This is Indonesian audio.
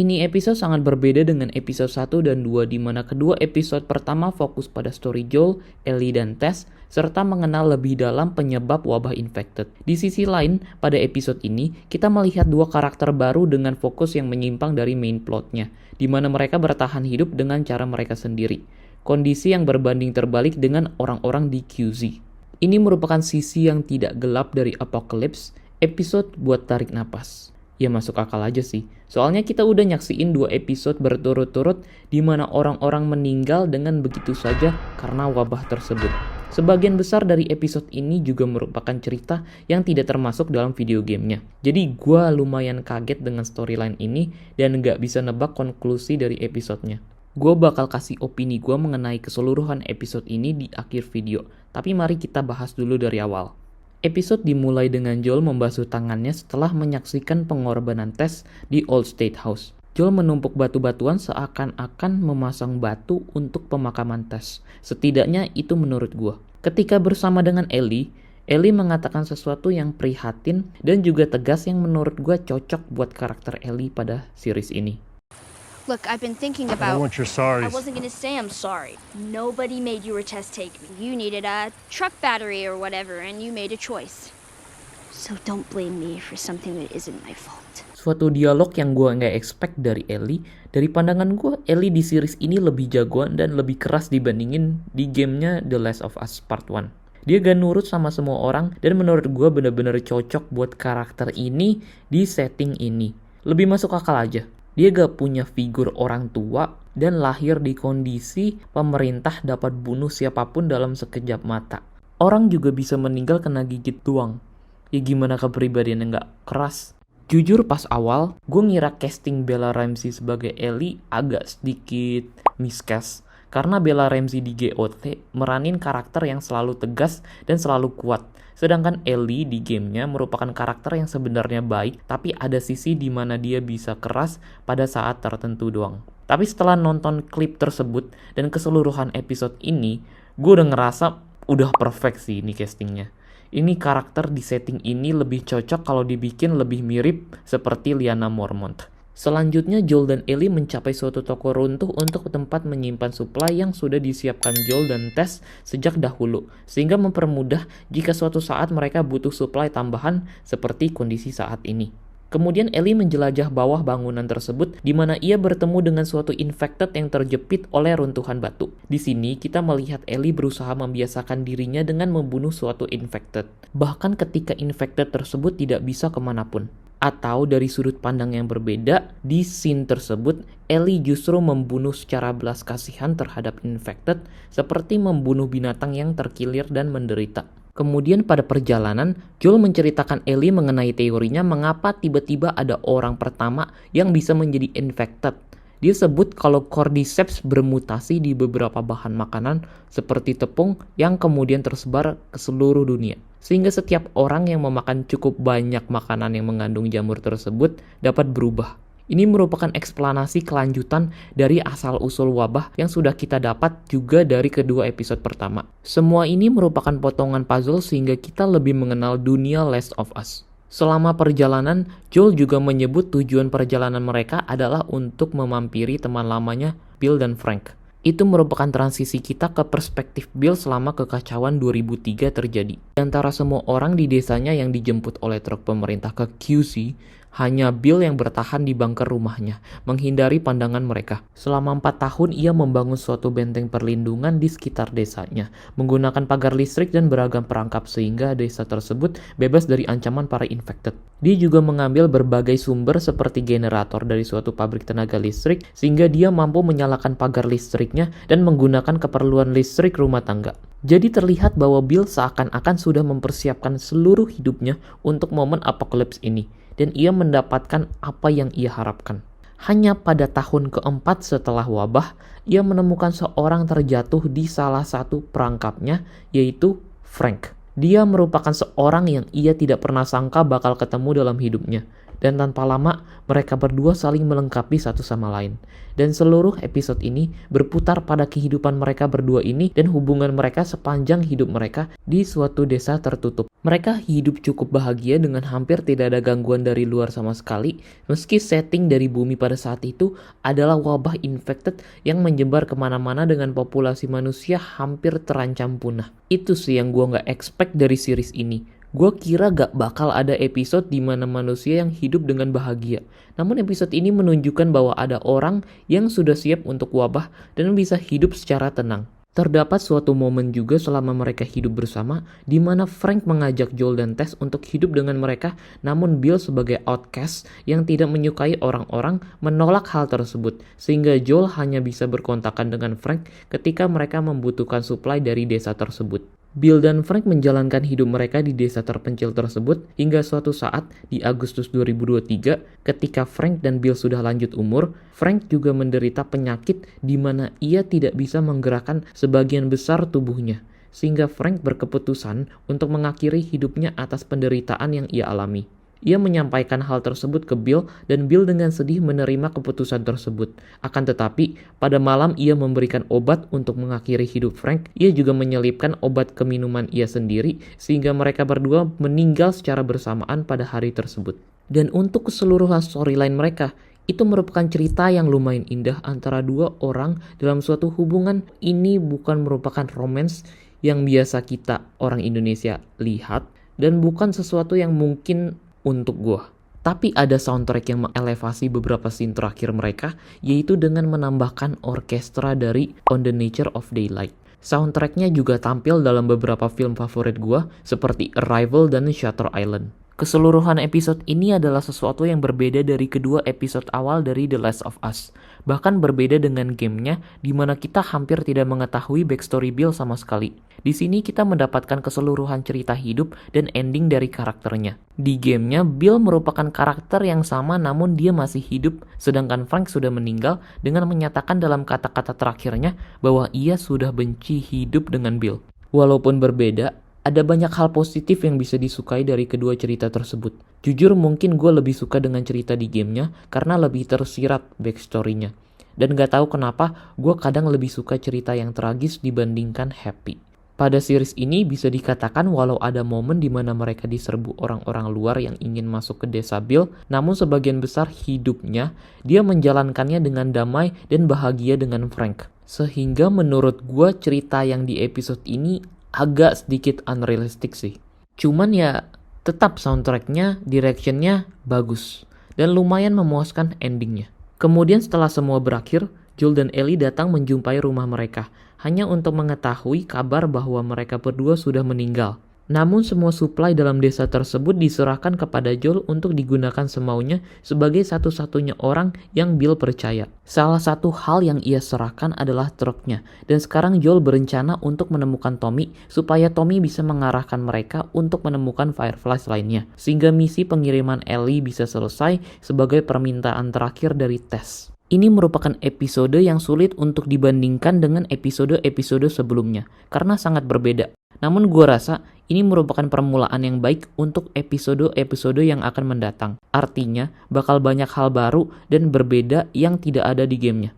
Ini episode sangat berbeda dengan episode 1 dan 2 di mana kedua episode pertama fokus pada story Joel, Ellie, dan Tess serta mengenal lebih dalam penyebab wabah infected. Di sisi lain, pada episode ini kita melihat dua karakter baru dengan fokus yang menyimpang dari main plotnya, di mana mereka bertahan hidup dengan cara mereka sendiri. Kondisi yang berbanding terbalik dengan orang-orang di QZ. Ini merupakan sisi yang tidak gelap dari Apocalypse, episode buat tarik napas. Ya masuk akal aja sih. Soalnya kita udah nyaksiin 2 episode berturut-turut di mana orang-orang meninggal dengan begitu saja karena wabah tersebut. Sebagian besar dari episode ini juga merupakan cerita yang tidak termasuk dalam video gamenya. Jadi gua lumayan kaget dengan storyline ini dan nggak bisa nebak konklusi dari episodenya. Gue bakal kasih opini gue mengenai keseluruhan episode ini di akhir video. Tapi mari kita bahas dulu dari awal. Episode dimulai dengan Joel membasuh tangannya setelah menyaksikan pengorbanan Tess di Old State House. Joel menumpuk batu-batuan seakan-akan memasang batu untuk pemakaman Tess. Setidaknya itu menurut gue. Ketika bersama dengan Ellie mengatakan sesuatu yang prihatin dan juga tegas yang menurut gue cocok buat karakter Ellie pada series ini. Look, I've been thinking I about... don't want your sorries. I wasn't gonna say I'm sorry. Nobody made you or Tess take me. You needed a truck battery or whatever, and you made a choice. So don't blame me for something that isn't my fault. Suatu dialog yang gue nggak expect dari Ellie. Dari pandangan gue, Ellie di series ini lebih jagoan dan lebih keras dibandingin di gamenya The Last of Us Part 1. Dia gak nurut sama semua orang dan menurut gue bener-bener cocok buat karakter ini di setting ini. Lebih masuk akal aja. Dia gak punya figur orang tua dan lahir di kondisi pemerintah dapat bunuh siapapun dalam sekejap mata. Orang juga bisa meninggal kena gigit doang. Ya gimana kepribadiannya gak keras? Jujur pas awal, gue ngira casting Bella Ramsey sebagai Ellie agak sedikit miscast. Karena Bella Ramsey di GOT meranin karakter yang selalu tegas dan selalu kuat. Sedangkan Ellie di gamenya merupakan karakter yang sebenarnya baik, tapi ada sisi di mana dia bisa keras pada saat tertentu doang. Tapi setelah nonton klip tersebut dan keseluruhan episode ini, gue udah ngerasa udah perfect sih ini castingnya. Ini karakter di setting ini lebih cocok kalau dibikin lebih mirip seperti Lyanna Mormont. Selanjutnya Joel dan Ellie mencapai suatu toko runtuh untuk tempat menyimpan suplai yang sudah disiapkan Joel dan Tess sejak dahulu, sehingga mempermudah jika suatu saat mereka butuh suplai tambahan seperti kondisi saat ini. Kemudian Ellie menjelajah bawah bangunan tersebut di mana ia bertemu dengan suatu infected yang terjepit oleh runtuhan batu. Di sini kita melihat Ellie berusaha membiasakan dirinya dengan membunuh suatu infected. Bahkan ketika infected tersebut tidak bisa kemanapun. Atau dari sudut pandang yang berbeda, di scene tersebut, Ellie justru membunuh secara belas kasihan terhadap infected seperti membunuh binatang yang terkilir dan menderita. Kemudian pada perjalanan, Joel menceritakan Ellie mengenai teorinya mengapa tiba-tiba ada orang pertama yang bisa menjadi infected. Dia sebut kalau Cordyceps bermutasi di beberapa bahan makanan seperti tepung yang kemudian tersebar ke seluruh dunia. Sehingga setiap orang yang memakan cukup banyak makanan yang mengandung jamur tersebut dapat berubah. Ini merupakan eksplanasi kelanjutan dari asal-usul wabah yang sudah kita dapat juga dari kedua episode pertama. Semua ini merupakan potongan puzzle sehingga kita lebih mengenal dunia Last of Us. Selama perjalanan, Joel juga menyebut tujuan perjalanan mereka adalah untuk memampiri teman lamanya, Bill dan Frank. Itu merupakan transisi kita ke perspektif Bill selama kekacauan 2003 terjadi. Di antara semua orang di desanya yang dijemput oleh truk pemerintah ke QC, hanya Bill yang bertahan di bunker rumahnya, menghindari pandangan mereka. Selama 4 tahun ia membangun suatu benteng perlindungan di sekitar desanya, menggunakan pagar listrik dan beragam perangkap sehingga desa tersebut bebas dari ancaman para infected. Dia juga mengambil berbagai sumber seperti generator dari suatu pabrik tenaga listrik sehingga dia mampu menyalakan pagar listriknya dan menggunakan keperluan listrik rumah tangga. Jadi terlihat bahwa Bill seakan-akan sudah mempersiapkan seluruh hidupnya untuk momen apocalypse ini. Dan ia mendapatkan apa yang ia harapkan. Hanya pada tahun keempat setelah wabah, ia menemukan seorang terjatuh di salah satu perangkapnya, yaitu Frank. Dia merupakan seorang yang ia tidak pernah sangka bakal ketemu dalam hidupnya. Dan tanpa lama, mereka berdua saling melengkapi satu sama lain. Dan seluruh episode ini berputar pada kehidupan mereka berdua ini dan hubungan mereka sepanjang hidup mereka di suatu desa tertutup. Mereka hidup cukup bahagia dengan hampir tidak ada gangguan dari luar sama sekali, meski setting dari bumi pada saat itu adalah wabah infected yang menyebar kemana-mana dengan populasi manusia hampir terancam punah. Itu sih yang gue gak expect dari series ini. Gue kira gak bakal ada episode di mana manusia yang hidup dengan bahagia. Namun episode ini menunjukkan bahwa ada orang yang sudah siap untuk wabah dan bisa hidup secara tenang. Terdapat suatu momen juga selama mereka hidup bersama di mana Frank mengajak Joel dan Tess untuk hidup dengan mereka, namun Bill sebagai outcast yang tidak menyukai orang-orang menolak hal tersebut, sehingga Joel hanya bisa berkontakan dengan Frank ketika mereka membutuhkan suplai dari desa tersebut. Bill dan Frank menjalankan hidup mereka di desa terpencil tersebut hingga suatu saat di Agustus 2023 ketika Frank dan Bill sudah lanjut umur, Frank juga menderita penyakit di mana ia tidak bisa menggerakkan sebagian besar tubuhnya. Sehingga Frank berkeputusan untuk mengakhiri hidupnya atas penderitaan yang ia alami. Ia menyampaikan hal tersebut ke Bill dan Bill dengan sedih menerima keputusan tersebut. Akan tetapi, pada malam ia memberikan obat untuk mengakhiri hidup Frank. Ia juga menyelipkan obat ke minuman ia sendiri sehingga mereka berdua meninggal secara bersamaan pada hari tersebut. Dan untuk keseluruhan storyline mereka, itu merupakan cerita yang lumayan indah antara dua orang dalam suatu hubungan. Ini bukan merupakan romance yang biasa kita orang Indonesia lihat dan bukan sesuatu yang mungkin untuk gue. Tapi ada soundtrack yang mengelevasi beberapa scene terakhir mereka, yaitu dengan menambahkan orkestra dari On the Nature of Daylight. Soundtracknya juga tampil dalam beberapa film favorit gue seperti Arrival dan Shutter Island. Keseluruhan episode ini adalah sesuatu yang berbeda dari kedua episode awal dari The Last of Us. Bahkan berbeda dengan gamenya, di mana kita hampir tidak mengetahui backstory Bill sama sekali. Di sini kita mendapatkan keseluruhan cerita hidup dan ending dari karakternya. Di gamenya, Bill merupakan karakter yang sama namun dia masih hidup, sedangkan Frank sudah meninggal dengan menyatakan dalam kata-kata terakhirnya bahwa ia sudah benci hidup dengan Bill. Walaupun berbeda, ada banyak hal positif yang bisa disukai dari kedua cerita tersebut. Jujur mungkin gue lebih suka dengan cerita di gamenya karena lebih tersirat backstory-nya. Dan gak tahu kenapa gue kadang lebih suka cerita yang tragis dibandingkan happy. Pada series ini bisa dikatakan walau ada momen di mana mereka diserbu orang-orang luar yang ingin masuk ke desa Bill, namun sebagian besar hidupnya dia menjalankannya dengan damai dan bahagia dengan Frank. Sehingga menurut gue cerita yang di episode ini agak sedikit unrealistic sih. Cuman ya tetap soundtracknya, directionnya bagus. Dan lumayan memuaskan endingnya. Kemudian setelah semua berakhir, Joel dan Ellie datang menjumpai rumah mereka. Hanya untuk mengetahui kabar bahwa mereka berdua sudah meninggal. Namun semua suplai dalam desa tersebut diserahkan kepada Joel untuk digunakan semaunya sebagai satu-satunya orang yang Bill percaya. Salah satu hal yang ia serahkan adalah truknya. Dan sekarang Joel berencana untuk menemukan Tommy supaya Tommy bisa mengarahkan mereka untuk menemukan Fireflies lainnya. Sehingga misi pengiriman Ellie bisa selesai sebagai permintaan terakhir dari Tess. Ini merupakan episode yang sulit untuk dibandingkan dengan episode-episode sebelumnya karena sangat berbeda. Namun gue rasa ini merupakan permulaan yang baik untuk episode-episode yang akan mendatang. Artinya bakal banyak hal baru dan berbeda yang tidak ada di gamenya.